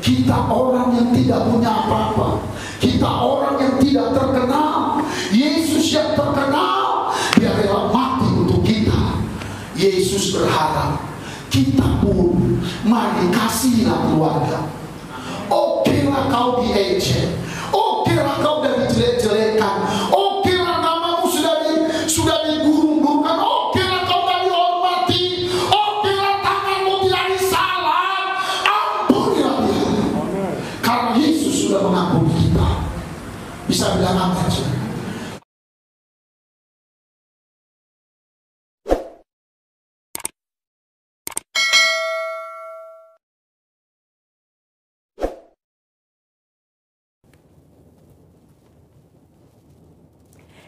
Kita orang yang tidak punya apa-apa. Kita orang yang tidak terkenal. Yesus yang terkenal, Dia rela mati untuk kita. Yesus berharap kita pun, mari kasihlah keluarga. Okelah kau diejek, okelah kau dari jelek-jelekan, okelah namamu sudah digurung-gurungkan, okelah kau tak dihormati, okelah tanganmu tidak disalah, ampunilah dia. Karena Yesus sudah mengampuni kita. Bisa bilang apa saja?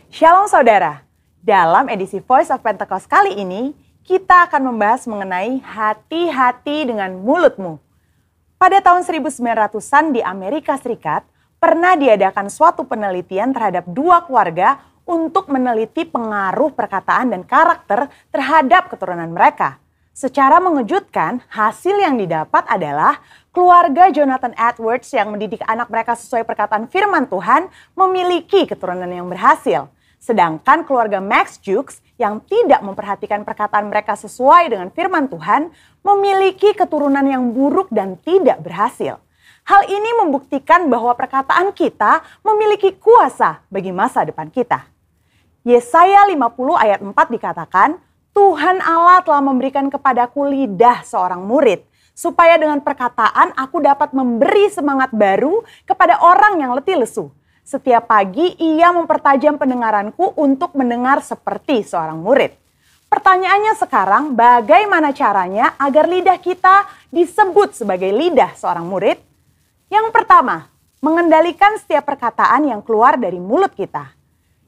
Shalom saudara, dalam edisi Voice of Pentecost kali ini, kita akan membahas mengenai hati-hati dengan mulutmu. Pada tahun 1900-an di Amerika Serikat, pernah diadakan suatu penelitian terhadap 2 keluarga untuk meneliti pengaruh perkataan dan karakter terhadap keturunan mereka. Secara mengejutkan, hasil yang didapat adalah keluarga Jonathan Edwards yang mendidik anak mereka sesuai perkataan firman Tuhan memiliki keturunan yang berhasil. Sedangkan keluarga Max Jukes yang tidak memperhatikan perkataan mereka sesuai dengan firman Tuhan memiliki keturunan yang buruk dan tidak berhasil. Hal ini membuktikan bahwa perkataan kita memiliki kuasa bagi masa depan kita. Yesaya 50 ayat 4 dikatakan, Tuhan Allah telah memberikan kepadaku lidah seorang murid, supaya dengan perkataan aku dapat memberi semangat baru kepada orang yang letih lesu. Setiap pagi ia mempertajam pendengaranku untuk mendengar seperti seorang murid. Pertanyaannya sekarang, bagaimana caranya agar lidah kita disebut sebagai lidah seorang murid? Yang pertama, mengendalikan setiap perkataan yang keluar dari mulut kita.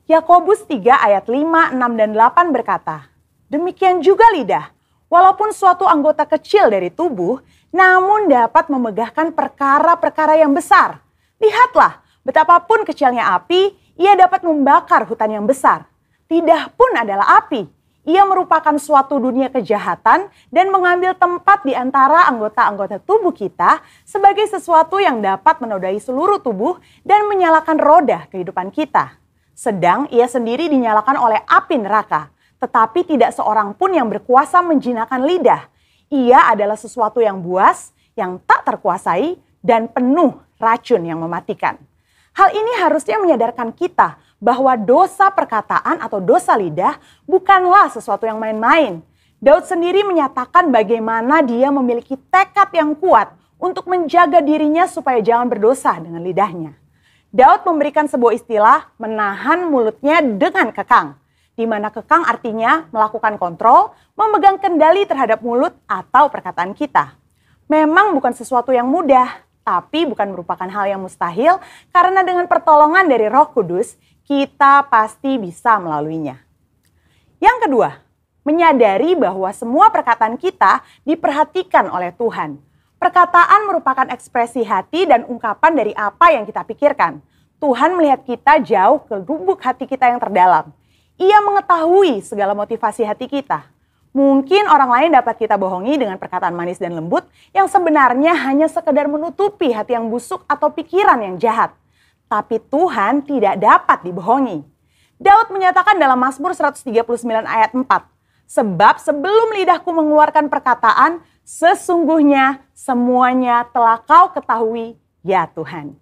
Yakobus 3 ayat 5, 6, dan 8 berkata, demikian juga lidah, walaupun suatu anggota kecil dari tubuh, namun dapat memegahkan perkara-perkara yang besar. Lihatlah, betapapun kecilnya api, ia dapat membakar hutan yang besar. Lidah pun adalah api. Ia merupakan suatu dunia kejahatan dan mengambil tempat di antara anggota-anggota tubuh kita sebagai sesuatu yang dapat menodai seluruh tubuh dan menyalakan roda kehidupan kita. Sedang ia sendiri dinyalakan oleh api neraka, tetapi tidak seorang pun yang berkuasa menjinakkan lidah. Ia adalah sesuatu yang buas, yang tak terkuasai, dan penuh racun yang mematikan. Hal ini harusnya menyadarkan kita bahwa dosa perkataan atau dosa lidah bukanlah sesuatu yang main-main. Daud sendiri menyatakan bagaimana dia memiliki tekad yang kuat untuk menjaga dirinya supaya jangan berdosa dengan lidahnya. Daud memberikan sebuah istilah menahan mulutnya dengan kekang, di mana kekang artinya melakukan kontrol, memegang kendali terhadap mulut atau perkataan kita. Memang bukan sesuatu yang mudah, tapi bukan merupakan hal yang mustahil karena dengan pertolongan dari Roh Kudus, kita pasti bisa melaluinya. Yang kedua, menyadari bahwa semua perkataan kita diperhatikan oleh Tuhan. Perkataan merupakan ekspresi hati dan ungkapan dari apa yang kita pikirkan. Tuhan melihat kita jauh ke lubuk hati kita yang terdalam. Ia mengetahui segala motivasi hati kita. Mungkin orang lain dapat kita bohongi dengan perkataan manis dan lembut yang sebenarnya hanya sekedar menutupi hati yang busuk atau pikiran yang jahat. Tapi Tuhan tidak dapat dibohongi. Daud menyatakan dalam Mazmur 139 ayat 4, sebab sebelum lidahku mengeluarkan perkataan, sesungguhnya semuanya telah kau ketahui, ya Tuhan.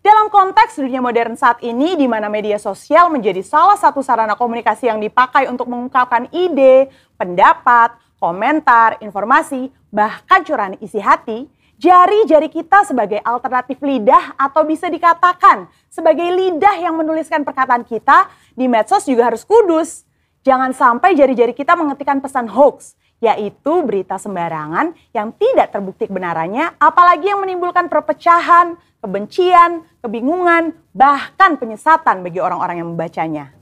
Dalam konteks dunia modern saat ini, di mana media sosial menjadi salah satu sarana komunikasi yang dipakai untuk mengungkapkan ide, pendapat, komentar, informasi, bahkan curahan isi hati, jari-jari kita sebagai alternatif lidah atau bisa dikatakan sebagai lidah yang menuliskan perkataan kita di medsos juga harus kudus. Jangan sampai jari-jari kita mengetikkan pesan hoax, yaitu berita sembarangan yang tidak terbukti kebenarannya, apalagi yang menimbulkan perpecahan, kebencian, kebingungan, bahkan penyesatan bagi orang-orang yang membacanya.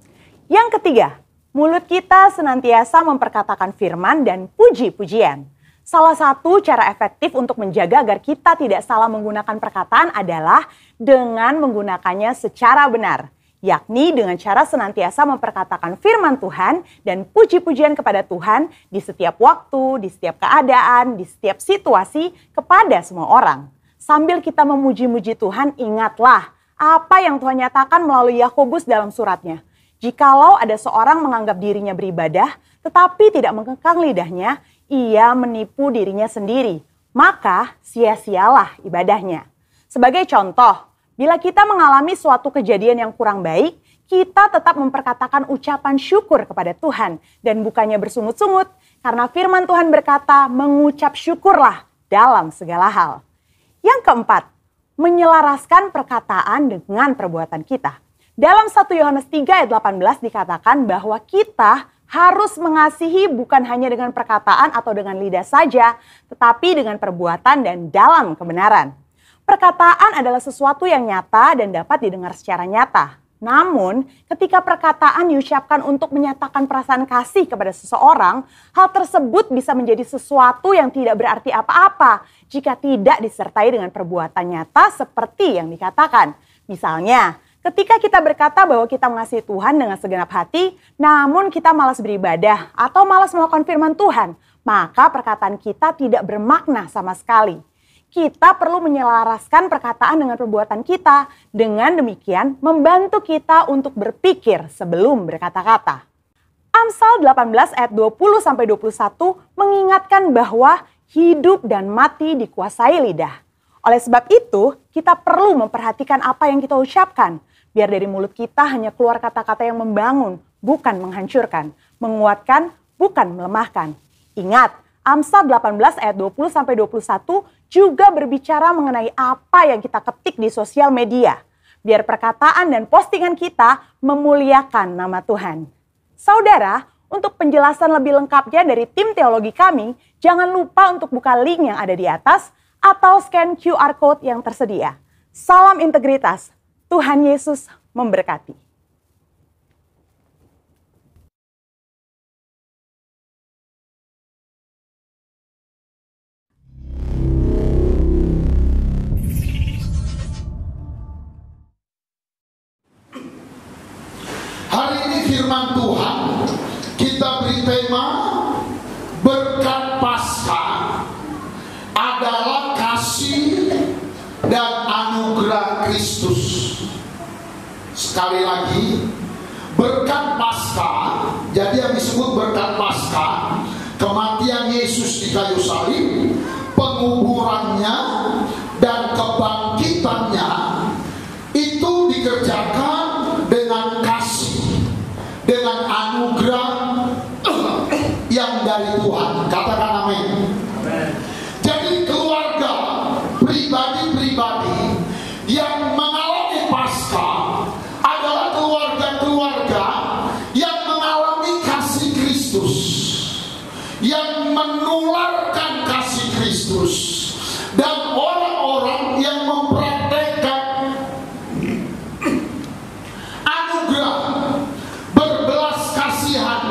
Yang ketiga, mulut kita senantiasa memperkatakan firman dan puji-pujian. Salah satu cara efektif untuk menjaga agar kita tidak salah menggunakan perkataan adalah dengan menggunakannya secara benar, yakni dengan cara senantiasa memperkatakan firman Tuhan dan puji-pujian kepada Tuhan di setiap waktu, di setiap keadaan, di setiap situasi kepada semua orang. Sambil kita memuji-muji Tuhan, ingatlah apa yang Tuhan nyatakan melalui Yakobus dalam suratnya. Jikalau ada seorang menganggap dirinya beribadah, tetapi tidak mengekang lidahnya, ia menipu dirinya sendiri. Maka sia-sialah ibadahnya. Sebagai contoh, bila kita mengalami suatu kejadian yang kurang baik, kita tetap memperkatakan ucapan syukur kepada Tuhan dan bukannya bersungut-sungut, karena firman Tuhan berkata, mengucap syukurlah dalam segala hal. Yang keempat, menyelaraskan perkataan dengan perbuatan kita. Dalam 1 Yohanes 3 ayat 18 dikatakan bahwa kita harus mengasihi bukan hanya dengan perkataan atau dengan lidah saja, tetapi dengan perbuatan dan dalam kebenaran. Perkataan adalah sesuatu yang nyata dan dapat didengar secara nyata. Namun, ketika perkataan diucapkan untuk menyatakan perasaan kasih kepada seseorang, hal tersebut bisa menjadi sesuatu yang tidak berarti apa-apa jika tidak disertai dengan perbuatan nyata seperti yang dikatakan. Misalnya, ketika kita berkata bahwa kita mengasihi Tuhan dengan segenap hati, namun kita malas beribadah atau malas melakukan firman Tuhan, maka perkataan kita tidak bermakna sama sekali. Kita perlu menyelaraskan perkataan dengan perbuatan kita. Dengan demikian, membantu kita untuk berpikir sebelum berkata-kata. Amsal 18 ayat 20-21 mengingatkan bahwa hidup dan mati dikuasai lidah. Oleh sebab itu, kita perlu memperhatikan apa yang kita ucapkan. Biar dari mulut kita hanya keluar kata-kata yang membangun, bukan menghancurkan. Menguatkan, bukan melemahkan. Ingat, Amsal 18 ayat 20-21 juga berbicara mengenai apa yang kita ketik di sosial media. Biar perkataan dan postingan kita memuliakan nama Tuhan. Saudara, untuk penjelasan lebih lengkapnya dari tim teologi kami, jangan lupa untuk buka link yang ada di atas atau scan QR Code yang tersedia. Salam integritas, Tuhan Yesus memberkati. Hari ini firman Tuhan kita beri tema berkat Paskah adalah kasih dan anugerah Kristus. Sekali lagi, berkat Paskah, jadi yang disebut berkat Paskah, kematian Yesus di kayu salib, penguburannya dan kebangkitannya itu dikerjakan dengan kasih, dengan anugerah yang dari Tuhan. Katakan amin. Jadi keluarga, pribadi-pribadi yang mengalami Paskah adalah keluarga-keluarga yang mengalami kasih Kristus, yang menularkan kasih Kristus, dan orang-orang yang mempraktekkan anugerah berbelas kasihan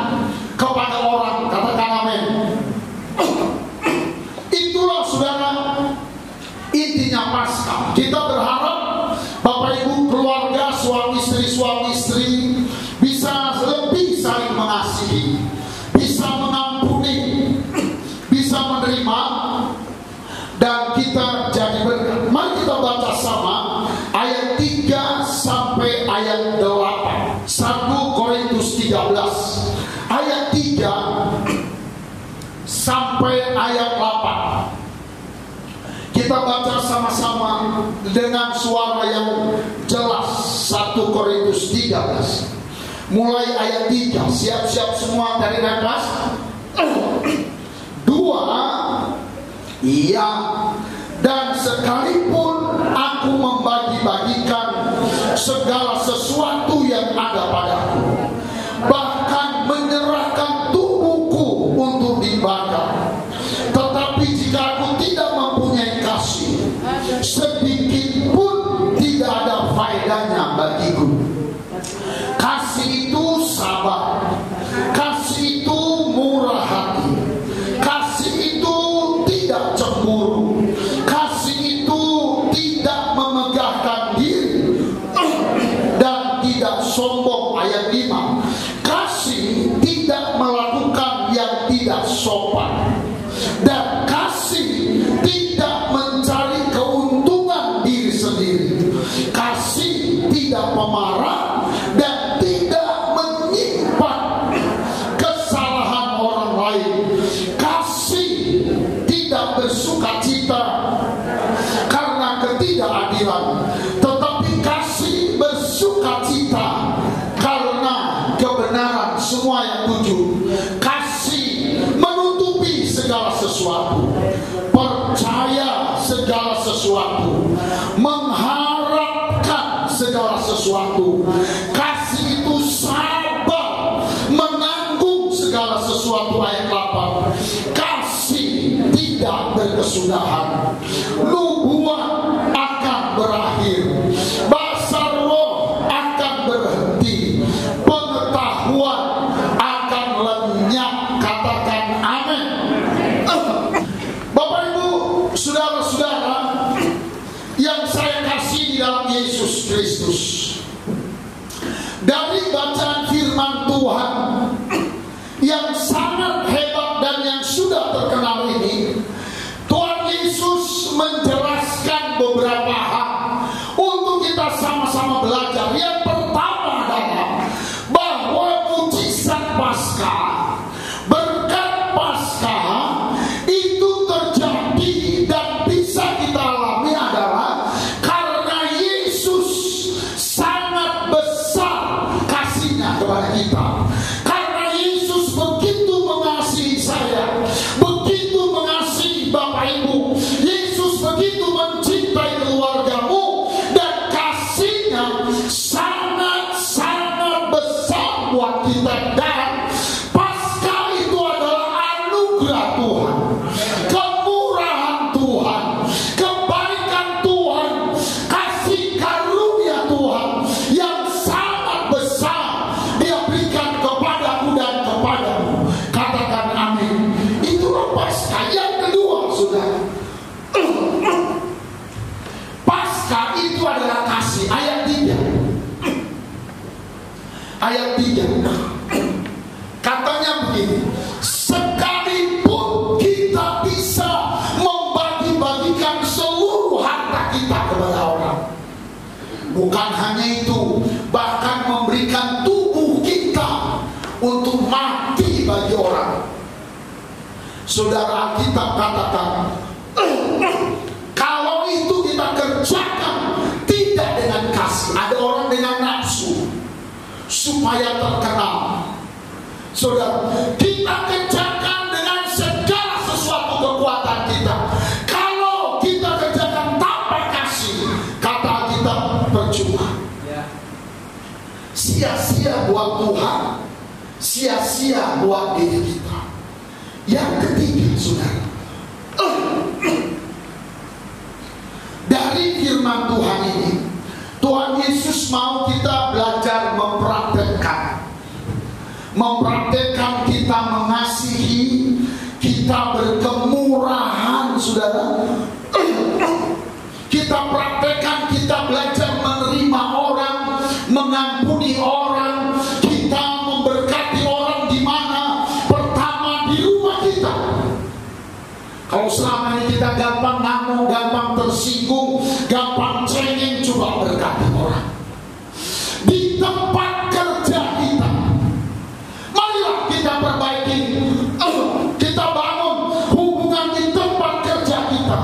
kepada orang. Katakan amin. Itulah saudara intinya Paskah. Kita berharap Bapak Ibu keluarga, suami istri bisa lebih saling mengasihi, bisa mengampuni, bisa menerima, dan kita jadi berkat. Mari kita baca sama ayat 3 sampai ayat 8. 1 Korintus 13 ayat 3 sampai ayat 8. Kita baca sama-sama dengan suara yang jelas. 1 Korintus 13 mulai ayat 3. Siap-siap semua dari atas. 2. Iya, dan sekalipun aku membagi-bagikan segala sesuatu yang ada padaku, bahkan menyerahkan tubuhku untuk dibakar, tetapi jika aku tidak mempunyai kasih, sedikit pun tidak ada faedahnya bagiku. Kasih itu sabar, kasih itu murah hati, kasih itu tidak cemburu, kasih itu tidak memegahkan diri dan tidak sombong. Ayat 5, kasih tidak melakukan yang tidak sopan, dan kasih tidak mencari keuntungan keadilan, tetapi kasih bersukacita karena kebenaran. Semua yang 7. Kasih menutupi segala sesuatu, percaya segala sesuatu, mengharapkan segala sesuatu. Kasih itu sabar, menanggung segala sesuatu. Ayat 8. Kasih tidak berkesudahan, nubuat akan berakhir, bahasa roh akan berhenti, pengetahuan akan lenyap. Katakan amin. Bapak Ibu, saudara-saudara yang saya kasih di dalam Yesus Kristus, dari bacaan firman Tuhan yang sangat hebat dan yang sudah terkenal ini, Tuhan Yesus menjelaskan beberapa hal untuk kita sama-sama belajar. Yang pertama adalah bahwa mujizat Paskah, berkat Paskah itu terjadi dan bisa kita alami adalah karena Yesus sangat besar kasihnya kepada kita. Karena Yesus begitu mengasihi saya, begitu mengasihi Bapak Ibu, Yesus begitu mencintai keluargamu, dan kasihnya sangat-sangat besar buat kita. Dan Paskah itu adalah anugerah Tuhan, kemurahan Tuhan, kebaikan Tuhan, kasih karunia Tuhan yang sangat besar Dia berikan kepadaku dan kepadamu. Katakan amin. Itulah Paskah. Yang kedua, saudara, Paskah itu adalah kasih. Ayat 3. Ayat 3 katanya begini: sekalipun kita bisa membagi-bagikan seluruh harta kita kepada orang, bukan hanya itu, bahkan memberikan tubuh kita untuk mati bagi orang. Saudara, Alkitab katakan kalau itu kita kerjakan tidak dengan kasih. Ada orang dengan nafsu supaya terkenal. Saudara, kita kerjakan dengan segala sesuatu kekuatan kita. Kalau kita kerjakan tanpa kasih, kata kita percuma. Sia-sia buat Tuhan, sia-sia buat diri kita. Yang ketiga, saudara, dari firman Tuhan ini, Tuhan Yesus mau kita belajar mempraktekkan kita mengasihi, kita berkemurahan, saudara. Kita praktekkan, kita belajar menerima orang, mengampuni orang, kita memberkati orang di mana? Pertama, di rumah kita. Kalau selama ini kita gampang ngamuk, gampang tersinggung, gampang cengeng, coba berkati orang. Di tempat kerja kita, marilah kita perbaiki, kita bangun hubungan di tempat kerja kita,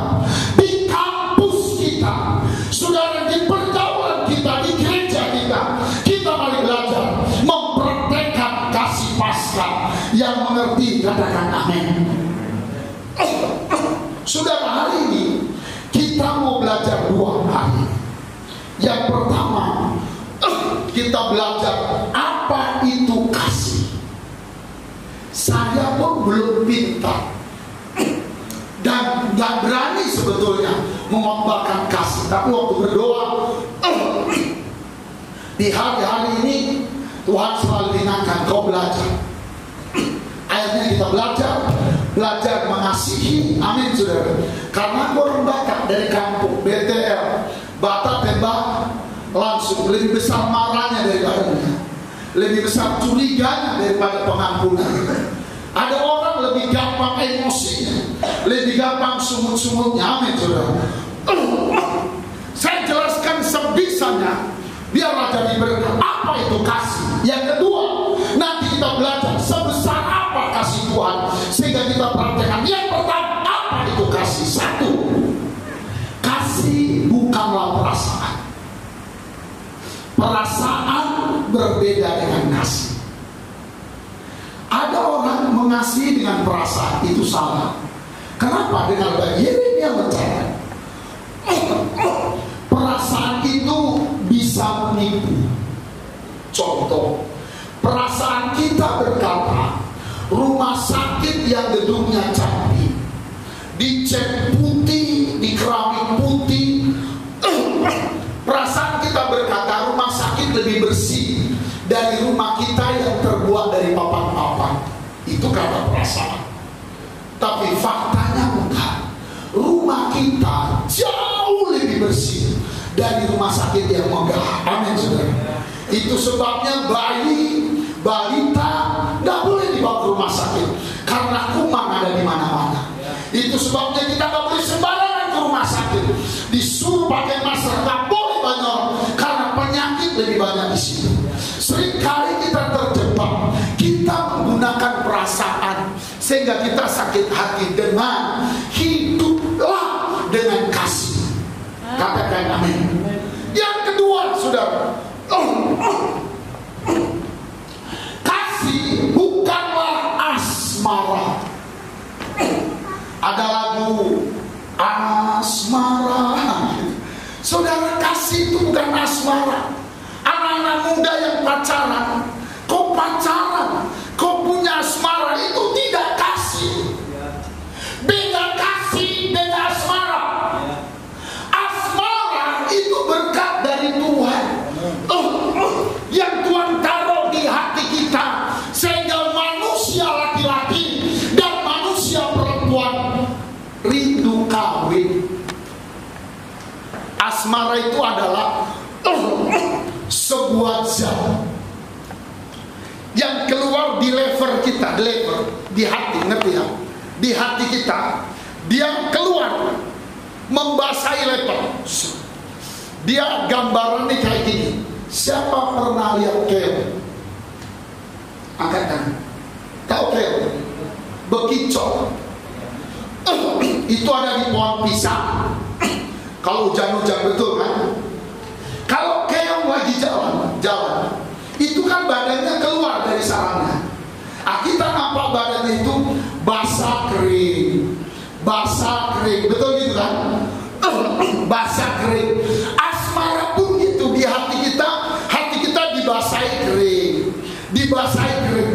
di kampus kita, saudara, di pergaulan kita, di gereja kita. Kita mari belajar mempraktekkan kasih Paskah. Yang mengerti katakan amin. Saudara, hari ini kita mau belajar 2 hari. Yang pertama, kita belajar apa itu kasih. Saya pun belum pintar dan gak berani sebetulnya mengembangkan kasih. Tapi waktu berdoa di hari-hari ini, Tuhan selalu ingatkan, kau belajar. Akhirnya kita belajar mengasihi. Amin, saudara. Karena orang Batak dari kampung BTL, Batak tembak langsung, lebih besar marahnya daripada lebih besar curiganya daripada pengampunan. Ada orang lebih gampang emosinya, lebih gampang sumut-sumutnya. Amin, saudara. Saya jelaskan sebisanya, biarlah jadi berkat. Apa itu kasih? Yang kedua, nanti kita belajar sebesar apa kasih Tuhan, sehingga kita praktekkan. Yang pertama, apa itu kasih? 1, kasih bukan bukanlah perasaan. Perasaan berbeda dengan kasih. Ada orang mengasihi dengan perasaan, itu salah. Kenapa? Dengan Yeremia mencatat, perasaan itu bisa menipu. Contoh, perasaan kita berkata, rumah sakit yang gedungnya cantik, dicat putih, di keramik putih. Perasaan kita berkata rumah sakit lebih bersih dari rumah kita yang terbuat dari papan-papan. Itu kata perasaan. Tapi faktanya bukan. Rumah kita jauh lebih bersih dari rumah sakit yang megah. Amin, saudara. Itu sebabnya bayi, balita tidak boleh dibawa ke rumah sakit karena kuman ada di mana-mana. Itu sebabnya kita tidak boleh sembarangan ke rumah sakit. Disuruh pakai masker, tidak boleh banyak karena penyakit lebih banyak di situ. Seringkali kita terjebak, kita menggunakan perasaan sehingga kita sakit hati. Dengan hiduplah dengan kasih. Katakan amin. Yang kedua, saudara, kasih bukanlah asmara. Ada lagu asmara. Saudara, kasih itu bukan asmara. Anak-anak muda yang pacaran, kau pacaran, kau punya asmara, itu tidak kasih. Beda kasih, beda asmara. Asmara itu berkat dari Tuhan, yang Tuhan taruh di hati kita, sehingga manusia laki-laki dan manusia perempuan rindu kawin. Asmara itu adalah sebuah zat yang keluar di lever kita, di hati, ngerti ya? Di hati kita, dia keluar membasahi lever. Dia gambarannya kayak gini. Siapa pernah lihat keong? Angkat tangan. Tahu keong? Bekicot. Itu ada di pohon pisang. Kalau hujan-hujan betul kan? Kalau keong lagi jalan, itu kan badannya keluar dari sarangnya. Kita nampak badannya itu basah kering, betul gitu kan? Basah kering. Asmara pun gitu, di hati kita dibasahi kering,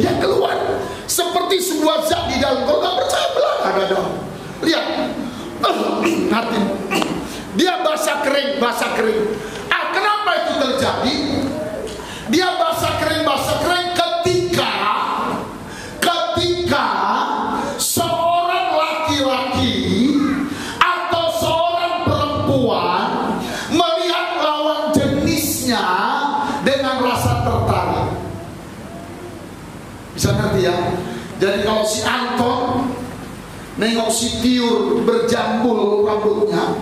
dia keluar seperti sebuah zat di dalam. Kalau nggak percaya belakang ada. Lihat, hati dia basah kering. Kenapa itu terjadi? Dia basah kering ketika seorang laki-laki atau seorang perempuan melihat lawan jenisnya dengan rasa tertarik. Bisa ngerti ya? Jadi kalau si Anton nengok si Tiur berjambul rambutnya,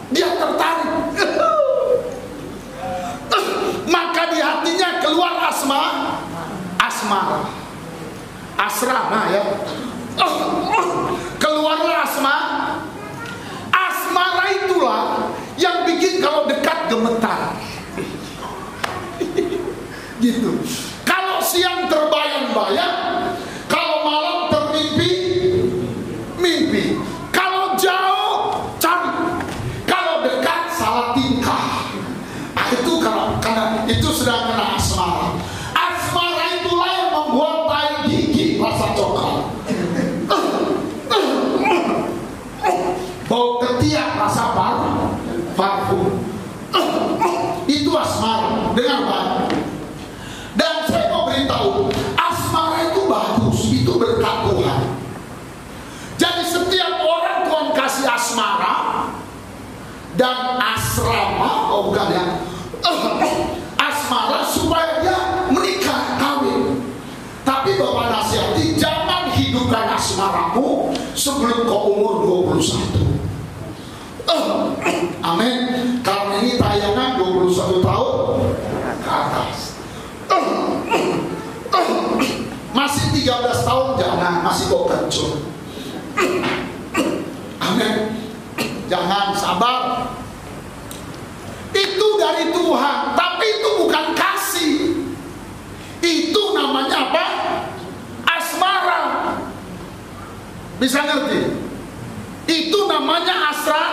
dia tertarik. Maka di hatinya keluar asrama ya. Keluarlah asmara itulah yang bikin kalau dekat gemetar. Gitu. Kalau siang terbayang-bayang, kalau malam mimpi. Kalau jauh cari, kalau dekat salah tingkah. Itu karena itu sedang kena asmara. Asmara itulah yang membuat tai gigi rasa coklat, bau ketiak rasa parfum. Itu asmara. Dengar baik. Dan saya mau beritahu, asmara itu bagus, itu berkat Tuhan. Jadi setiap orang Tuhan kasih asmara dan asrama, bukan ya, asmara supaya dia menikah, kawin. Tapi Bapak nasihati, jangan hidupkan asmaramu sebelum kau umur 21. Amin. Karena ini tayangan 21 tahun ke atas. Masih 13 tahun jangan, masih kau kencur. Amin. Jangan, sabar. dari Tuhan, tapi itu bukan kasih. Itu namanya apa? Asmara. Bisa ngerti? Itu namanya asmara.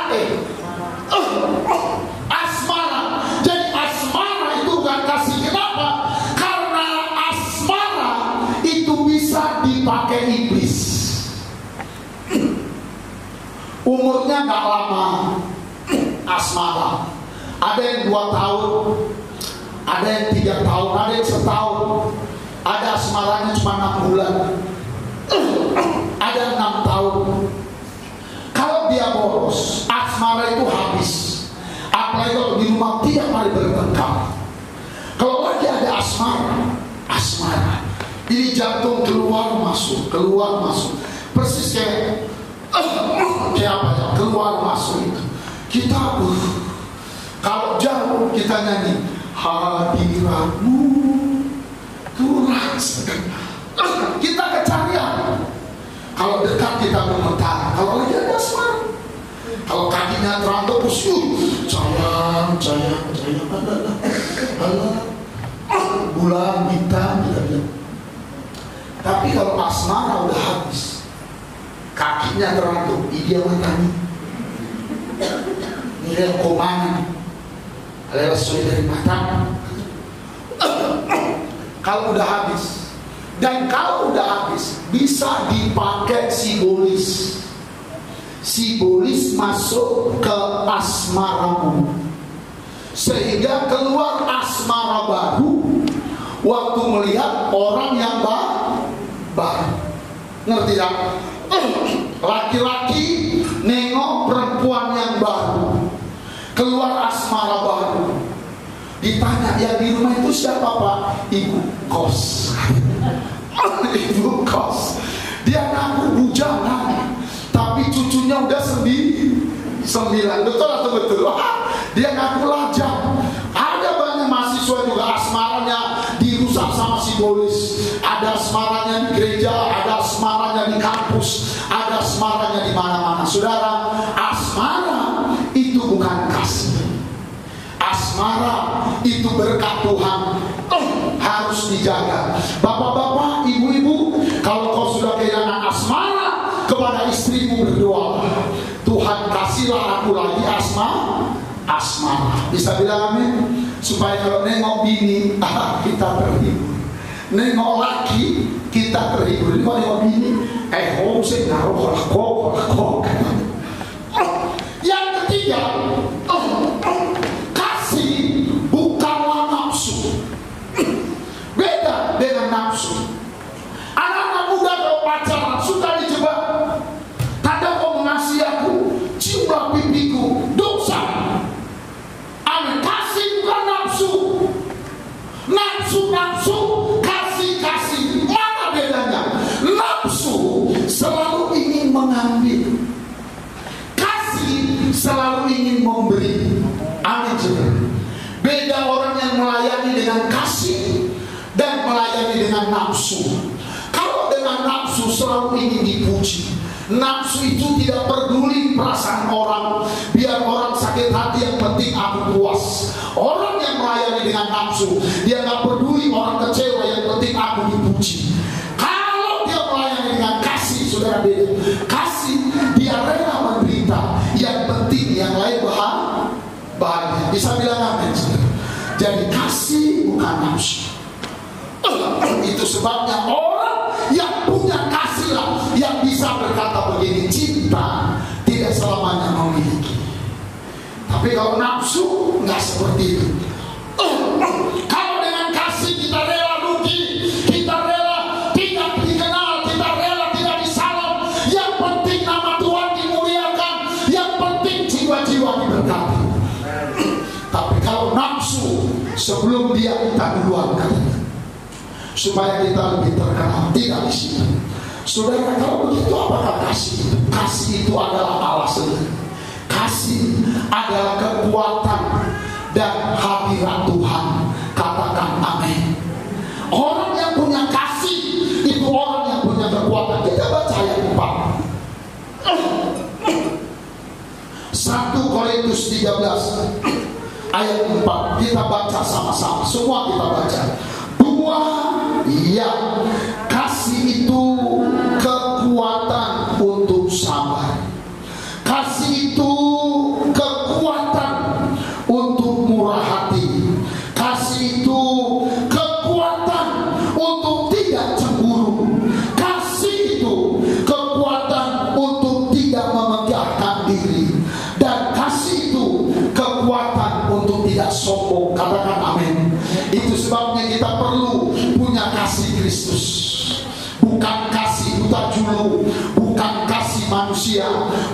Jadi asmara itu bukan kasih. Kenapa? Karena asmara itu bisa dipakai iblis. Umurnya gak lama asmara. Ada yang 2 tahun, ada yang 3 tahun, ada yang setahun. Ada asmaranya cuma 6 bulan, ada 6 tahun. Kalau dia boros, asmara itu habis. Apalagi kalau di rumah tiap hari bertengkar. Kalau lagi ada asmara, ini jantung keluar masuk, persis kayak apa ya, keluar masuk itu. Kita kalau jauh kita nyanyi hadiratmu turasakan. Kita kecarian. Kalau dekat kita gemetar. Kalau lagi ada asmara, kalau kakinya terantuk sayang bulan bintang. Tapi kalau asmara udah habis, kakinya terantuk, dia matanya nilai komangan adalah sesuai dari mata. Kalau udah habis, dan kalau udah habis bisa dipakai simbolis masuk ke asmaramu, sehingga keluar asmara baru waktu melihat orang yang baru. Ngerti ya? Laki-laki nengok perempuan yang baru, keluar asmara baru. Ditanya, yang di rumah itu siapa Pak? Ibu kos. Ibu kos. Dia ngaku bujangan, tapi cucunya udah 9. Betul atau betul? Dia ngaku lajang. Ada banyak mahasiswa juga asmaranya dirusak sama simbolis. Ada asmaranya di gereja, ada asmaranya di kampus, ada asmaranya di mana-mana. Saudara, asmara itu bukan kasih. Asmara itu berkat Tuhan, harus dijaga. Bapak-bapak, ibu-ibu, kalau kau sudah kehilangan asmara, kepada istrimu berdoa, Tuhan kasihlah aku lagi asmara. Bisa bilang amin? Supaya kalau nengok bini, kita terhibur. Nengok laki, kita terhibur. Kalau nengok bini, homsek naruh kok. Yang ketiga, kasih bukanlah nafsu. Beda dengan nafsu. Anak-anak muda kalau pacaran suka dijebak. Kadang kau mengasihi aku, ciumlah pipiku, dosa. Amin. Kasih bukan nafsu. Nafsu, kasih. Mana bedanya? Nafsu selalu ingin mengambil, kasih selalu ingin memberi. Amin. Beda orang yang melayani dengan kasih dan melayani dengan nafsu. Kalau dengan nafsu selalu ingin dipuji, nafsu itu tidak peduli perasaan orang, biar orang sakit hati, yang penting aku puas. Orang yang melayani dengan nafsu, dia gak peduli orang kecewa, yang penting aku dipuji. Kalau dia melayani dengan kasih, saudara, beda. Kasih, dia rela menderita, yang penting yang lain bahagia. Bisa bilang amin, saudara. Jadi kasih bukan nafsu. Itu sebabnya orang yang punya kasihlah yang bisa berkata begini, cinta tidak selamanya memiliki. Tapi kalau nafsu nggak seperti itu. Kalau dengan kasih kita rela rugi, kita rela tidak dikenal, kita rela tidak disalam. Yang penting nama Tuhan dimuliakan, yang penting jiwa-jiwa diberkati. Tapi kalau nafsu, sebelum dia kita duluan katanya, supaya kita lebih terkenal, tidak di sini. Saudara, kalau begitu apakah kasih itu? Kasih itu adalah Allah sendiri. Kasih adalah kekuatan dan hadirat Tuhan. Katakan amin. Orang yang punya kasih itu orang yang punya kekuatan. Kita baca ayat 4. 1 Korintus 13 ayat 4. Kita baca sama-sama, semua kita baca. 2, ya, kasih itu kekuatan untuk sabar. Kasih itu kekuatan untuk murah hati. Kasih itu kekuatan untuk tidak cemburu. Kasih itu kekuatan untuk tidak memegahkan diri. Dan kasih itu kekuatan untuk tidak sombong. Katakan amin. Itu sebabnya kita perlu punya kasih Kristus. Bukan kasih buta julu, bukan kasih manusia,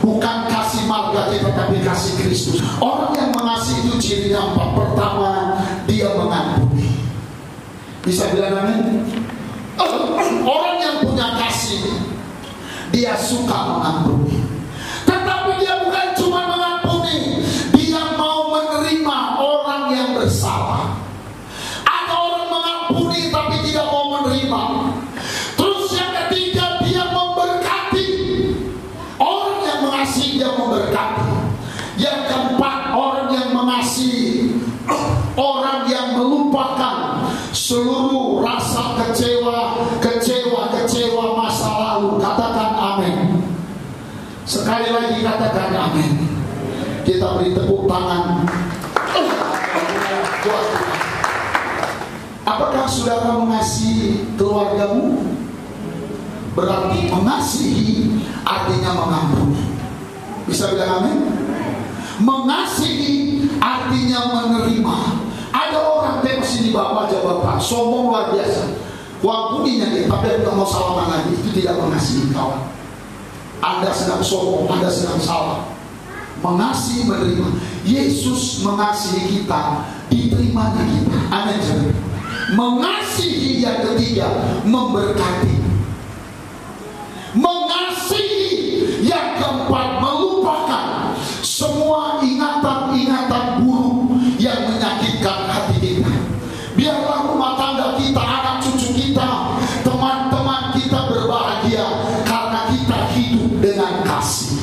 bukan kasih marga, tetapi kasih Kristus. Orang yang mengasihi itu cirinya 4. Pertama, dia mengampuni. Bisa bilang amin? Orang yang punya kasih, dia suka mengampuni. Tetapi dia bukan cuma mengampuni, dia mau menerima orang yang bersalah. Ada orang mengampuni tapi tidak mau menerima. Terus yang ketiga, dia memberkati. Orang yang mengasihi, dia memberkati. Yang keempat, orang yang mengasihi, orang yang melupakan seluruh rasa kecewa masa lalu. Katakan amin. Sekali lagi katakan amin. Kita beri tepuk tangan buat Tuhan. Apakah saudara mengasihi keluargamu? Berarti mengasihi artinya mengampuni. Bisa bilang amin? Mengasihi artinya menerima. Ada orang teks ini bapak aja bapak, sombong luar biasa. Wampuninya dia, tapi tidak mau salaman lagi. Itu tidak mengasihi kawan. Anda sedang sombong, Anda sedang salah. Mengasihi menerima. Yesus mengasihi kita, diterimanya kita. Amin. Mengasihi yang ketiga, memberkati. Mengasihi yang keempat, melupakan semua ingatan-ingatan buruk yang menyakitkan hati kita. Biarlah rumah tangga kita, anak cucu kita, teman-teman kita berbahagia karena kita hidup dengan kasih.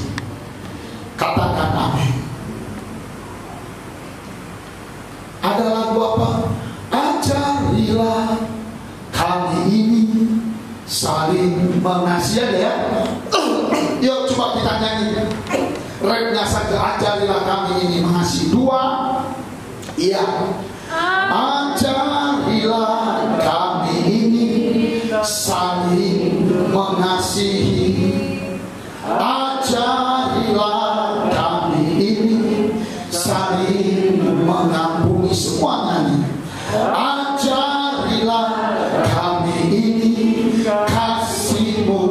Katakan amin. Ada lagu apa? Ajarilah kami ini saling mengasihi, ada ya? Yuk coba kita nyanyi. Rapnya saja, ajarilah kami ini mengasihi. 2, iya. Ajarilah kami ini saling mengasihi. Ajarilah kami ini saling mengampuni. Semuanya nih. Ajarilah kami ini kasih-Mu,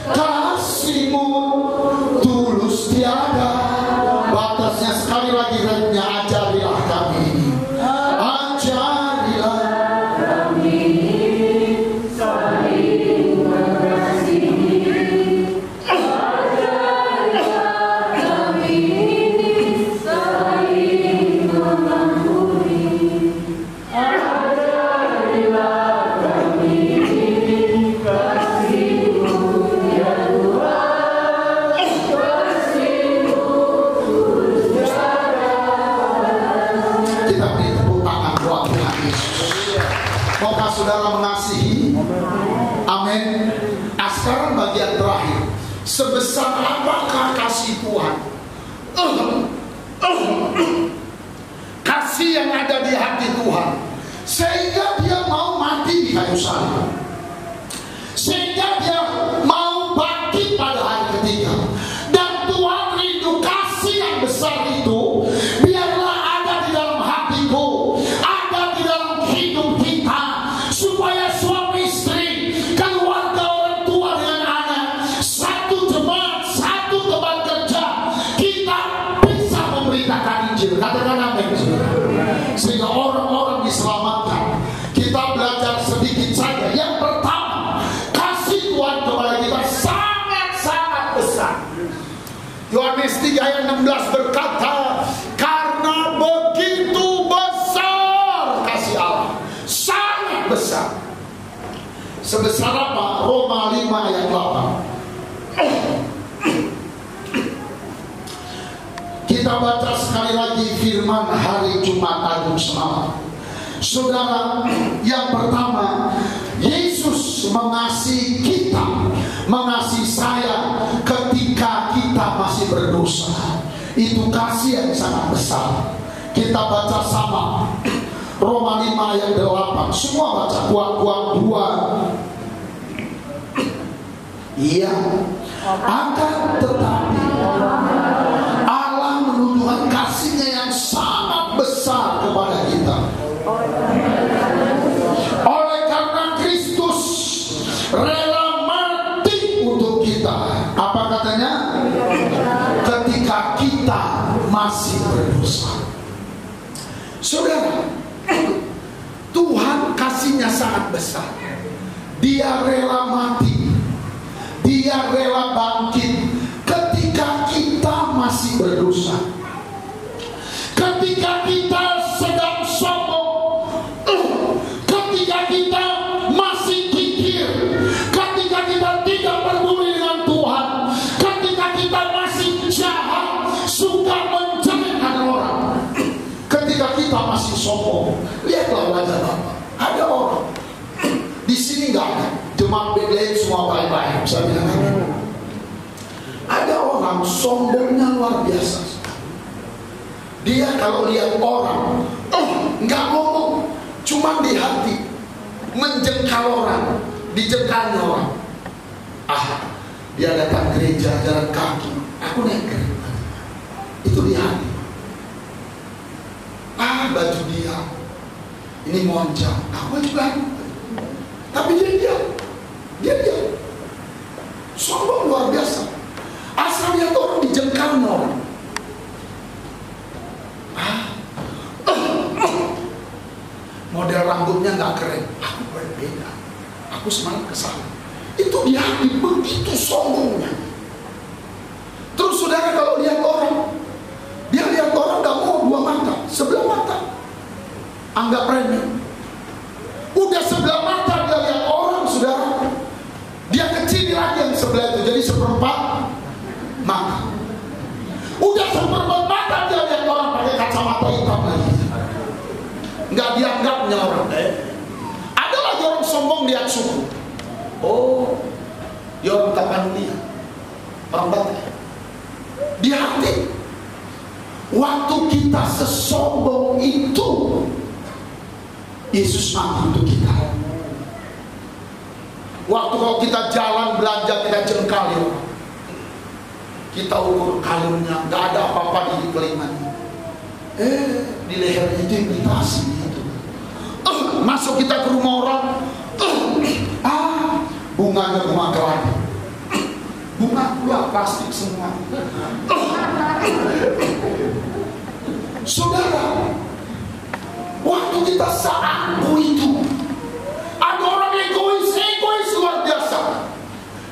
kasih-Mu tulus tiada batasnya. Sekali lagi rapnya, ajarilah kami ini. Ajarilah kami ini saling mengasihi. Ajarilah kami ini saling mengampuni. Ajarilah kami ini kasih-Mu yang luas, kasih-Mu tulus tiada. Kita beri tepuk tangan buat Tuhan Yesus. Maukah saudara mengasihi? Amin. Nah, sekarang bagian terakhir. Sebesar apakah kasih Tuhan? Kasih yang ada di hati Tuhan, sehingga dia mau mati di kayu salib, sehingga dia mau bangkit pada hari ketiga. Dan Tuhan rindu kasih yang besar itu biarlah ada di dalam hatiku, ada di dalam hidup kita, supaya suami istri, keluarga, orang tua dengan anak, satu jemaat, satu tempat kerja, kita bisa memberitakan Injil. Katakan amin. Sehingga orang-orang diselamatkan. Kita belajar sedikit saja. Yang pertama, kasih Tuhan kepada kita sangat-sangat besar. Yohanes 3 ayat 16 berkata, karena begitu besar kasih Allah, sangat besar. Sebesar apa? Roma 5 ayat 8. Kita baca sekali lagi firman hari Jumat Agung semalam. Saudara, yang pertama, Yesus mengasihi kita, mengasihi saya ketika kita masih berdosa. Itu kasih yang sangat besar. Kita baca sama Roma 5 ayat 8. Semua baca, kuat-kuat 2. Iya. Akan tetapi Allah menunjukkan kasih-Nya yang sangat besar kepada kita. Oleh karena Kristus rela mati untuk kita. Apa katanya? Ketika kita masih berdosa. Saudara, Tuhan kasih-Nya sangat besar. Dia rela mati, Dia rela bangkit ketika kita masih berdosa. Ketika kita sedang sombong, ketika kita masih kikir, ketika kita tidak peduli dengan Tuhan, ketika kita masih jahat, suka menjelekkan orang, ketika kita masih sombong. Lihatlah wajah Bapak. Ada orang di sini nggak ada. Jemaat Bethlehem semua baik-baik. Saya bilang ada orang sombongnya luar biasa. Dia kalau lihat orang, nggak ngomong, cuma di hati, menjengkal orang, dijengkalnya orang. Dia datang gereja jalan kaki, aku naik kereta. Itu di hati. Baju dia ini monjang, aku juga. Tapi dia sombong luar biasa. Asal lihat orang dijengkalnya orang. Model rambutnya nggak keren, aku berbeda, aku semangat kesana. Itu di hati, begitu sombongnya. Terus saudara kalau lihat orang, dia lihat orang nggak mau dua mata, sebelah mata, anggap remeh. Udah sebelah mata dia lihat orang, saudara, dia kecil lagi yang sebelah itu, jadi seperempat mata. Udah seperempat mata dia lihat orang pakai kacamata hitam lagi, nggak dianggapnya orang. Ada lagi orang sombong lihat suku. Dia orang Tapanuli, orang Batak. Di hati, waktu kita sesombong itu, Yesus mati untuk kita. Waktu kalau kita jalan belanja, kita jengkali, kita ukur kalungnya, nggak ada apa-apa di kelinganya. Di lehernya itu imitasi itu. Masuk kita ke rumah orang, bunganya bunga keladi, bunga pula plastik semua. Saudara, waktu kita seaku itu, ada orang egois luar biasa.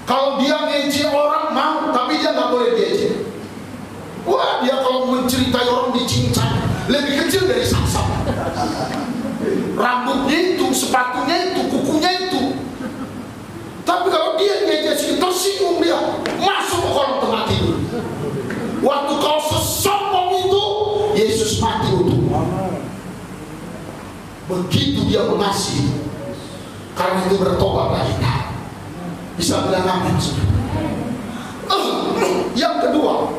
Kalau dia ngejek orang mau, tapi dia nggak boleh diejek. Wah, dia kalau menceritai orang dicincang, lebih kecil dari saksam. Rambutnya itu, sepatunya itu, kukunya itu. Tapi kalau dia ngejek, tersinggung dia, masuk ke kolam tengah tidur. Waktu kau sesombong itu, Yesus mati untukmu. Begitu dia mengasihi, karena itu bertobatlah kita. Bisa bilang amin. Yang kedua,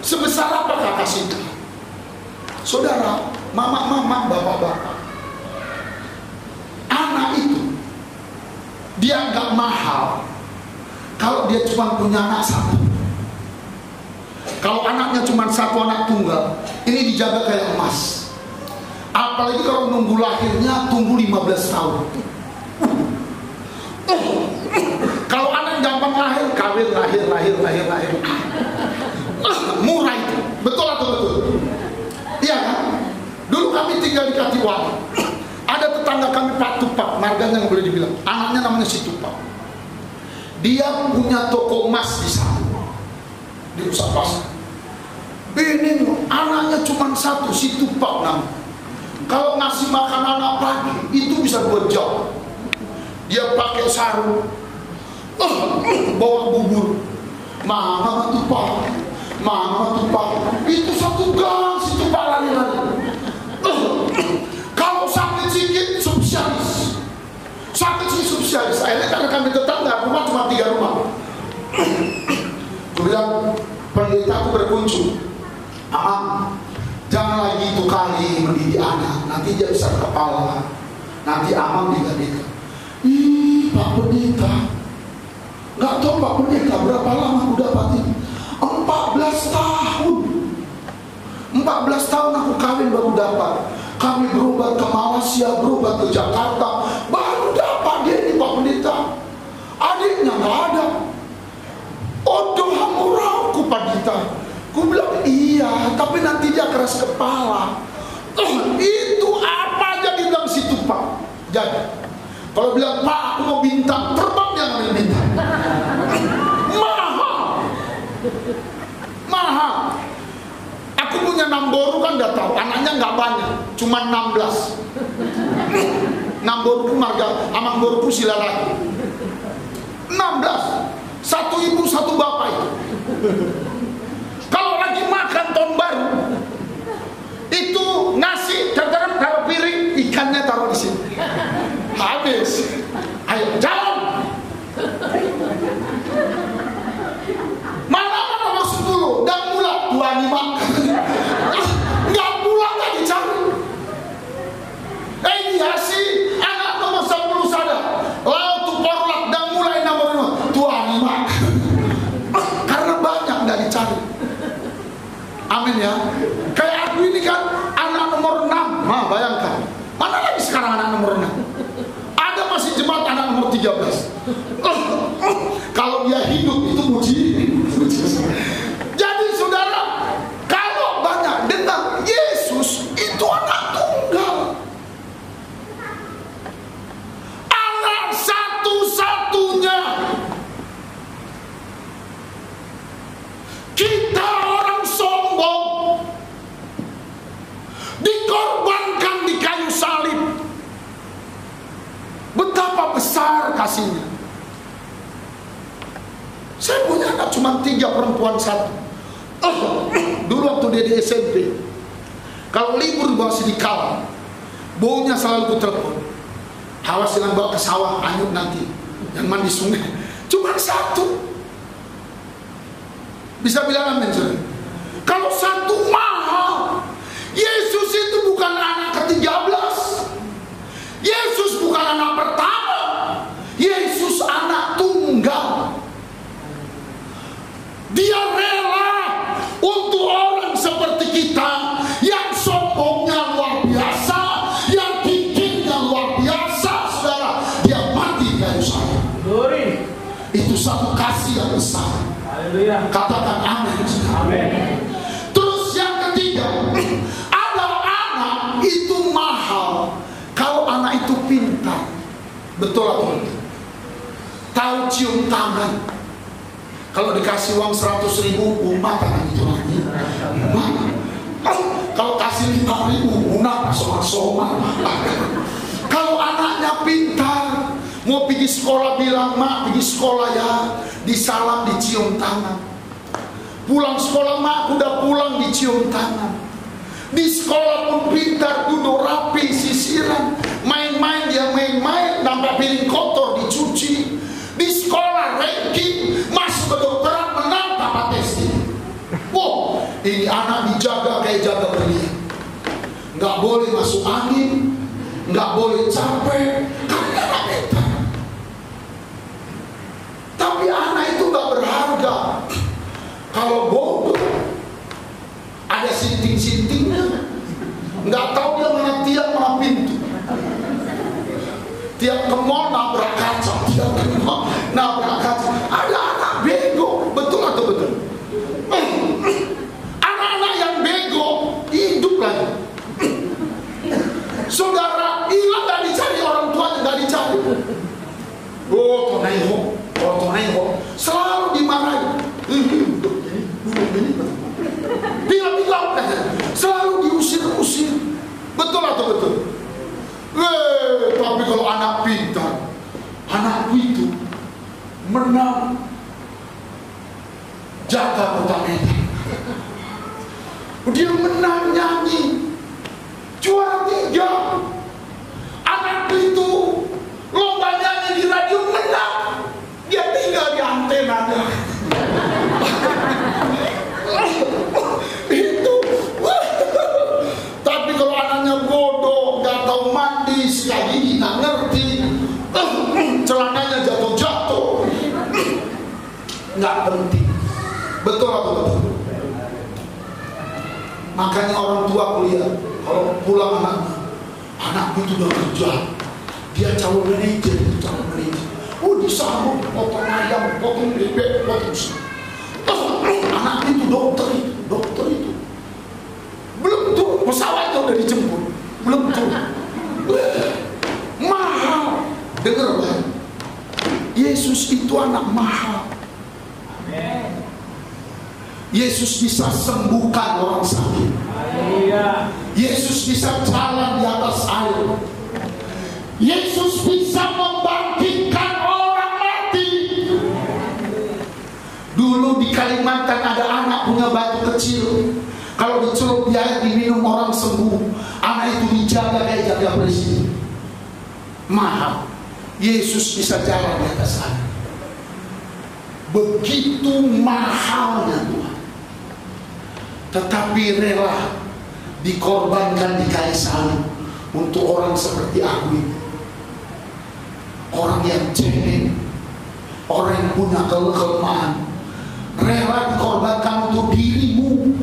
sebesar apakah kasih Tuhan? Saudara, mama, bapak-bapak, anak itu dia nggak mahal kalau dia cuma punya anak satu. Kalau anaknya cuma satu anak tunggal, ini dijaga kayak emas. Apalagi kalau nunggu lahirnya, tunggu 15 tahun. Kalau anak gampang lahir, kawin lahir. Murah itu, betul atau betul? Iya kan? Dulu kami tinggal di Katiwali. Ada tetangga kami Pak Tupak, marganya nggak boleh dibilang. Anaknya namanya si Tupak. Dia punya toko emas di sana, di Pusat Pasar. Ini anaknya cuma satu, si Tupak namanya. Kalau ngasih makan anak pagi, itu bisa 2 jam. Dia pakai sarung, bawa bubur. Mama Tupak, itu sosialis. Akhirnya karena kami tetangga, rumah cuma 3 rumah. Aku bilang, pendeta aku berkunjung, jangan lagi itu kali mendidik anak, nanti dia besar kepala, nanti Amang digantikan. Ih, Pak Pendeta, nggak tahu Pak Pendeta berapa lama aku dapat ini? 14 tahun. 14 tahun aku kawin baru dapat. Kami berobat ke Malaysia, berobat ke Jakarta, baru dapat dia ini Pak Pendeta. Adiknya nggak ada. Odoh hamurauku Pak Pendeta. Ku bilang iya, tapi nanti dia keras kepala. Itu apa aja dibilang situ Pak. Jadi kalau bilang Pak aku mau bintang, terbang dia ngambil bintang. Mahal. Aku punya Namboru kan udah tahu, anaknya nggak banyak, cuma 16. Namboruku marga, Amangboruku sila lagi. 16. Satu ibu satu bapak itu. Kalau lagi makan tahun baru, itu nasi taruh piring, ikannya taruh di sini. Habis. Ayo jalan. Mana nomor 10 dan mulai 25. Nggak pulang nggak dicari. Dia sih anak nomor 10 sadar. Lalu tu porlak dan mulai nomor 25. Karena banyak nggak dicari. Amin ya. Kayak aku ini kan anak nomor 6. Nah, bayangkan. Mana lagi sekarang anak nomor 6? Ada masih jemaat anak nomor 13. Kalau dia hidup itu muji. Jadi saudara, kalau banyak dengar Yesus itu anak tunggal. Anak satu-satunya. Kita orang sombong dikorbankan di kayu salib. Betapa besar kasihnya. Saya punya anak cuma 3, perempuan 1. Dulu waktu dia di SMP, kalau libur bawa sidikal, baunya selalu ku telepon. Awas jangan bawa ke sawah, anyut nanti. Yang mandi sungai. Cuma 1. Bisa bilang amin saudara. Kalau 1 mahal. Yesus itu bukan anak ke-13. Yesus bukan anak pertama. Yesus anak tunggal. Dia rela untuk orang seperti kita yang sombongnya luar biasa, yang gigitnya luar biasa, saudara. Dia mati di kayu salib. Itu satu kasih yang besar. Katakan amin. Amin. Terus yang ketiga, ada anak itu mahal kalau anak itu pintar. Betul atau tidak? Tahu cium tangan. Kalau dikasih uang 100.000, umat tangan itu lagi. Kalau kasih 5.000, umat soma-soma. Kalau anaknya pintar, mau pergi sekolah bilang, mak pergi sekolah ya, disalam, dicium tangan. Pulang sekolah, mak udah pulang, dicium tangan. Di sekolah pun pintar, duduk rapi, sisiran. Main-main dia main-main, nampak piring kotor dicuci. Di sekolah ranking, masuk kedokteran, menang dapat testing. Wow, ini anak dijaga kayak jaga berlian. Nggak boleh masuk angin, nggak boleh capek, karena anak pintar. Tapi anak itu nggak berharga. Kalau bodoh, ada sinting-sintingnya, nggak tahu dia mana tiang mana pintu. Tiap ke mall nabrak kaca, tiap ke mall nabrak kaca. Ada anak bego, betul atau betul? Anak-anak yang bego hidup lagi. Saudara hilang nggak dicari, orang tuanya nggak dicari. Oh, tonaiho, selalu dimarahi. Bila-bila selalu diusir-usir. Betul atau betul? Tapi kalau anak pintar, anakku itu menang jaga kota Medan. Dia menang nyanyi juara 3. Anakku itu lomba nyanyi di radio Makanya orang tua kuliah, kalau pulang anakku itu udah kerja, dia calon manajer, oh disambut, potong ayam, potong bebek, potong anak itu dokter itu belum tuh pesawatnya udah dijemput, belum tuh mahal. Dengar baik, Yesus itu anak mahal. Yesus bisa sembuhkan orang sakit. Yesus bisa jalan di atas air. Yesus bisa membangkitkan orang mati. Dulu di Kalimantan ada anak punya batu kecil, kalau dicelup di air diminum orang sembuh. Anak itu dijaga kayak jaga presiden. Mahal. Yesus bisa jalan di atas air. Begitu mahalnya Tuhan. Tetapi rela dikorbankan di kayu salib untuk orang seperti aku ini. Orang yang cengeng, orang yang punya kelemahan, rela dikorbankan untuk dirimu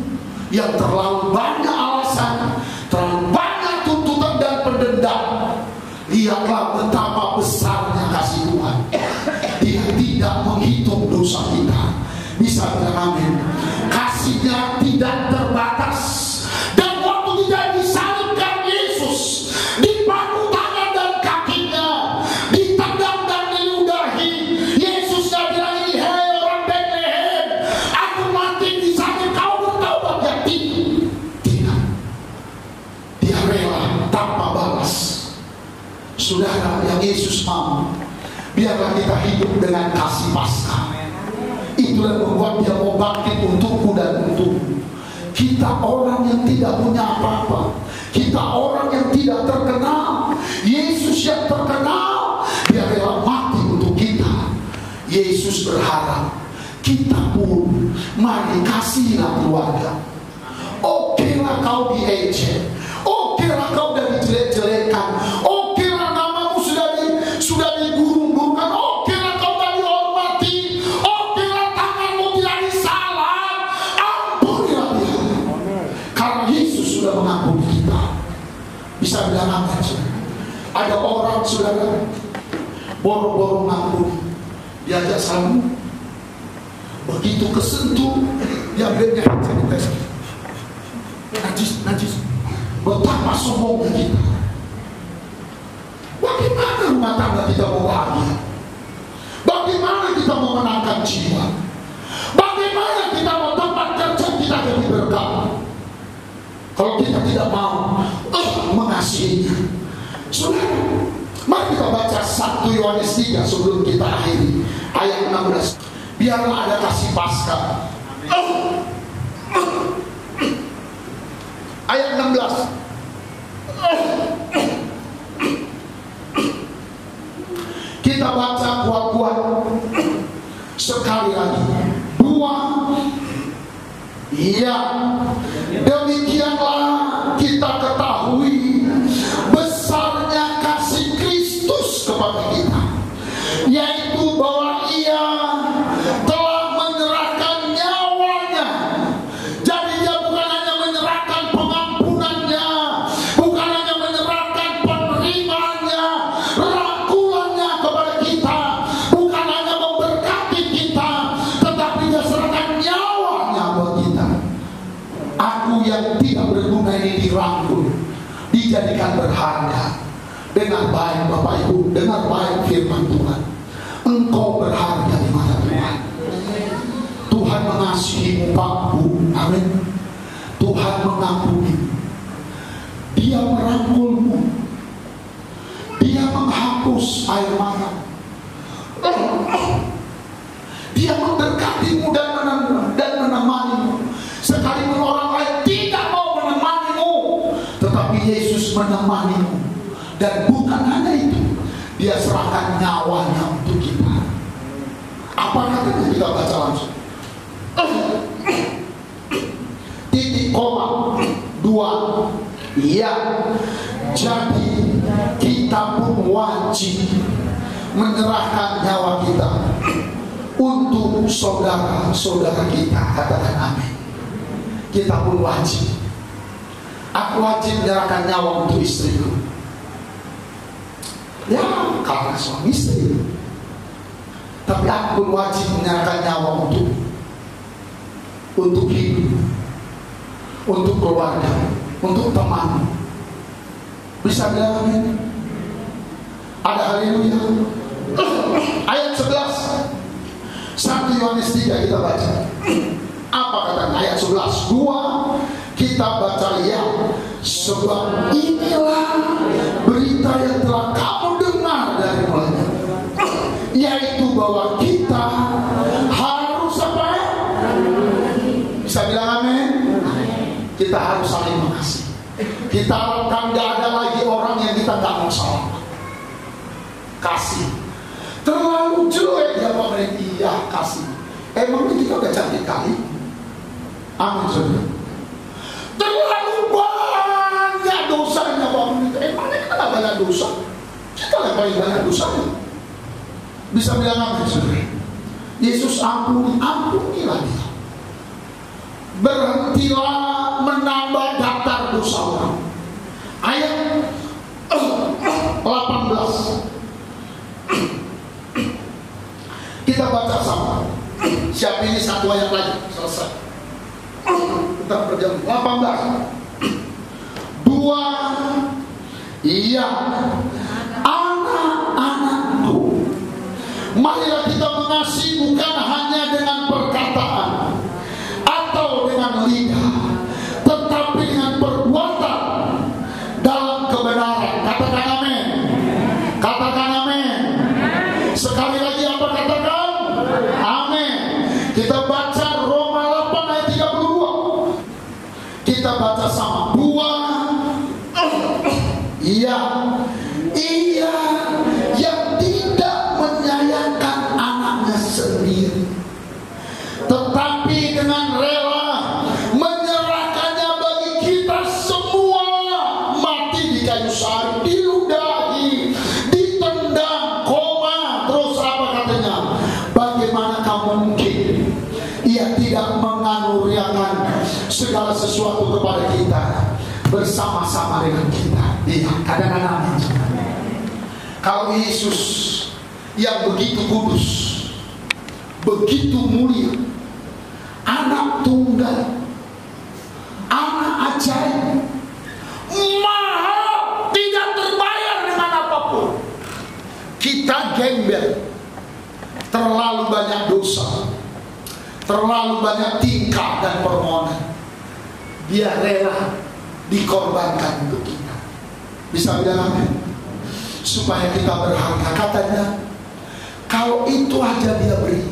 yang terlalu banyak alasan, terlalu banyak tuntutan dan pendendam. Lihatlah betapa besarnya kasih Tuhan. Dia tidak menghitung dosa kita. Bisa bilang amin. Kasihnya tidak terbatas. Dan waktu tidak disalibkan Yesus, dipangku tangan dan kakinya, ditendang dan diludahi, Yesus sudah bilang ini, hei orang Bethlehem, aku mati disalib, kau bertaubat ya? Tidak. Dia rela tanpa balas. Saudara, yang Yesus mau, biarlah kita hidup dengan kasih Paskah. Itulah membuat dia mau bangkit untukku dan untukmu. Kita orang yang tidak punya apa-apa, kita orang yang tidak terkenal. Yesus yang terkenal, dia rela mati untuk kita. Yesus berharap kita pun mari kasihlah keluarga. Oke lah kau diejek, oke lah kau udah dijelek-jelekan, oke lah namamu sudah digurung-gurungkan, oke lah kau udah dihormati, oke lah tanganmu tidak disalah, ampunilah dia. Karena Yesus sudah mengampuni kita. Bisa bilang apa? Ada orang saudara boro-boro ngampuni, diajak salam, begitu kesentuh dia bednya tes. Najis. Betapa sombongnya kita. Bagaimana rumah tangga kita mau bahagia? Bagaimana kita mau menangkan jiwa? Bagaimana kita mau tempat kerja kita jadi berkah? Kalau kita tidak mau mengasihinya. Saudara, mari kita baca 1 Yohanes 3 sebelum kita akhiri. Ayat 16. Biarlah ada kasih Paskah. Ayat 16. Kita baca kuat-kuat sekali lagi. 2. Iya, demikianlah kita ketahui besarnya kasih Kristus kepada kita, yaitu bahwa Ia telah menyerahkan nyawanya. Jadi Dia bukan hanya menyerahkan pengampunannya, bukan hanya menyerahkan penerimaannya, rangkulannya kepada kita, bukan hanya memberkati kita, tetapi Dia serahkan nyawanya buat kita. Aku yang tidak berguna ini dirangkul, dijadikan berharga. Dengan baik Bapak Ibu, dengan baik firman Tuhan. Engkau berharga di mata Tuhan. Tuhan mengasihimu Pak Bu, amin. Tuhan mengampuni. Dia merangkulmu. Dia menghapus air mata. Dia memberkatimu dan menemanimu. Sekalipun orang lain tidak mau menemanimu, tetapi Yesus menemanimu. Dan bukan hanya itu, Dia serahkan nyawanya untuk kita. Apa katanya kita baca langsung? Titik koma 2. Iya, jadi kita pun wajib menyerahkan nyawa kita untuk saudara-saudara kita. Katakan amin. Kita pun wajib. Aku wajib menyerahkan nyawa untuk istriku. Ya, karena suami istri. Tapi aku wajib menyerahkan nyawa untuk hidup, untuk keluarga, untuk teman. Bisa bilang amin? Ada haleluya. Ayat 11 1 Yohanes 3 kita baca. Apa katanya ayat 11? 2 kita baca ya. Sebab inilah berita yang telah kamu dengar dari mulanya, yaitu bahwa kita harus apa? Bisa bilang amin? Kita harus saling mengasihi. Kita harapkan gak ada lagi orang yang kita gak mau salah. Kasih. Terlalu jelek ya Pak Mereka. Iya kasih. Emang kita udah cantik kali? Amin saudara. Terlalu banyak dosanya Pak Mereka. Emangnya kita gak banyak dosa? Kita gak paling banyak dosanya. Bisa bilang amin saudara. Yesus ampunilah dia. Berhentilah menambah daftar dosa orang. Ayat 18 kita baca sama. Siapa ini satu ayat lagi selesai. Kita berjalan 18 2 iya anak-anakku, marilah kita mengasihi bukan hanya dengan perkataan atau dengan lidah, tetapi dengan perbuatan dalam kebenaran. Katakan amin. Katakan amin. Sekali lagi apa katakan? Amin. Kita baca Roma 8 ayat 32. Kita baca sama. 2 iya yang tidak menyayangkan anaknya sendiri, tetapi dengan rela menyerahkannya bagi kita semua, mati di kayu salib, diludahi, ditendang, terus apa katanya? Bagaimana mungkin ia tidak menganuriakan segala sesuatu kepada kita bersama-sama dengan kita? Iya, kadang-kadang kalau Yesus yang begitu kudus, begitu mulia, anak tunggal, anak ajaib, mahal, tidak terbayar dengan apapun, kita gembel, terlalu banyak dosa, terlalu banyak tingkah dan permohonan, dia rela dikorbankan untuk kita. Bisa bilang amin? Supaya kita berharga. Katanya kalau itu aja dia beri,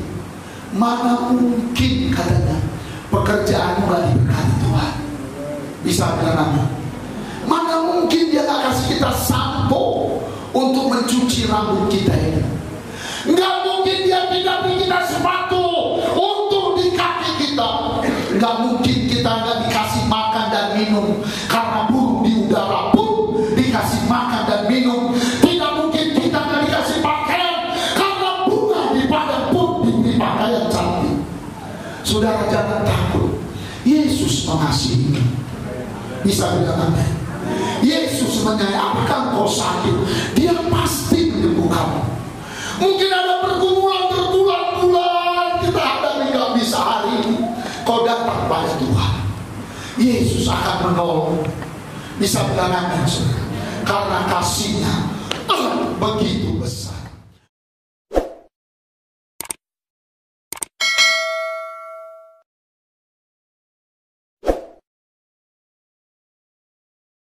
mana mungkin katanya pekerjaanmu gak diberkati Tuhan. Bisa bilang amin? Mana mungkin dia gak kasih kita sampo untuk mencuci rambut kita ini. Nggak mungkin dia tidak beri kita sepatu untuk di kaki kita. Nggak mungkin kita nggak dikasih makan dan minum, karena burung di udara pun dikasih makan dan minum. Tidak mungkin kita nggak dikasih pakaian, karena bunga di padang pun diberi pakaian cantik. Saudara jangan takut, Yesus mengasihi. Bisa bilang amin? Yesus menyayangi. Apakah kau sakit? Dia pasti menyembuhkan. Mungkin ada pergumulan berbulan-bulan kita hadapi, gak bisa hari ini. Kau datang pada Tuhan, Yesus akan menolong. Bisa bilang amin, karena kasihnya begitu besar.